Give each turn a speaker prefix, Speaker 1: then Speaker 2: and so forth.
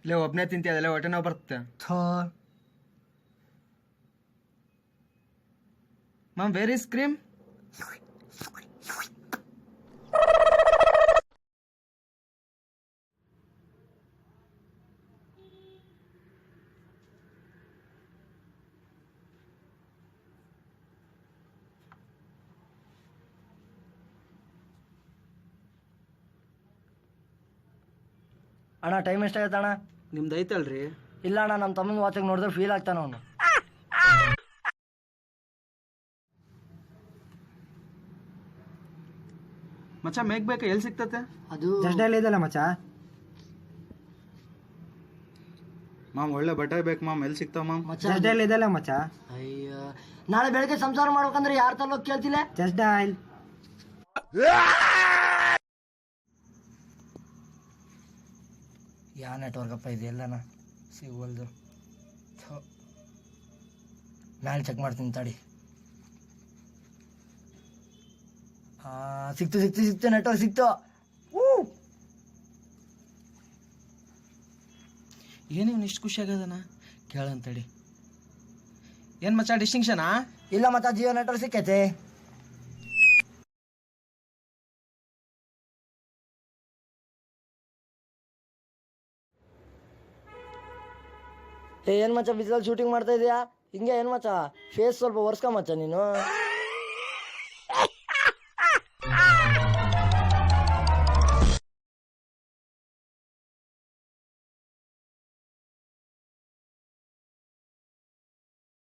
Speaker 1: ಲೇ ಒಬ್ಬನೇ ತಿಂತಿ ಅದೆಲ್ಲ ಹೊಟ್ಟೆ ನೋವು ಬರುತ್ತೆ. Mom where is cream?
Speaker 2: ಅಣ್ಣ ಟೈಮ್ ಎಷ್ಟಾಗತ್ತೆ ಅಣ್ಣ?
Speaker 1: ನಿಮ್ದು ಐತಲ್ರಿ?
Speaker 2: ಇಲ್ಲ ಅಣ್ಣ, ನಮ್ಮ ತಮ್ಮನ ವಾಚಿಗೆ ನೋಡಿದ್ರೆ ಫೀಲ್ ಆಗ್ತಾನ ಅವನು.
Speaker 1: ಮಚ್ಚ ಮೇಕ್ ಬೇಕಾ? ಎಲ್ಲಿ ಸಿಗ್ತತೆ
Speaker 2: ಅದು?
Speaker 3: ಜಸ್ಡಲ್ಲಿ ಇದೆಯಲ್ಲ ಮಚ್ಚ.
Speaker 1: ಮಾಮ್ ಒಳ್ಳೆ ಬಟ್ಟೆ ಬೇಕು ಮಾಮ್, ಎಲ್ಲಿ ಸಿಗ್ತಾವ ಮಾಮ್?
Speaker 3: ಜಸ್ಡಲ್ಲಿ ಇದೆಯಲ್ಲ ಮಚ್ಚ.
Speaker 2: ಅಯ್ಯೋ, ನಾಳೆ ಬೆಳಗ್ಗೆ ಸಂಸಾರ ಮಾಡ್ಬೇಕಂದ್ರೆ ಯಾರ ತಲ್ಲೋಗಿ ಕೇಳ್ತಿಲ್ಲ?
Speaker 3: Just oil.
Speaker 2: ಯಾ ನೆಟ್ವರ್ಕಪ್ಪ ಇದೆಲ್ಲನ ಸಿಗೋಲ್ದು. ನಾನು ಚೆಕ್ ಮಾಡ್ತೀನಿ ತಡಿ. ಸಿಕ್ತು ನೆಟ್ವರ್ಕ್ ಸಿಕ್ತು.
Speaker 1: ಏನೇನು ಇಷ್ಟು ಖುಷಿ ಆಗದನ ಕೇಳಂತಡಿ. ಏನ್ ಮಚ್ಚ ಡಿಸ್ಟಿಂಕ್ಷನಾ?
Speaker 2: ಇಲ್ಲ ಮತ್ತ ಜಿಯೋ ನೆಟ್ವರ್ಕ್ ಸಿಕ್ಕೈತೆ. ಏನ್ ಮಚ್ಚ ಬಿಸಿಲಲ್ಲಿ ಶೂಟಿಂಗ್ ಮಾಡ್ತಾ ಇದೀಯಾ? ಹಿಂಗೆ ಏನ್ ಮಚ್ಚ ಫೇಸ್ ಸ್ವಲ್ಪ ಒರ್ಸ್ಕ ಮಚ್ಚ ನೀನು.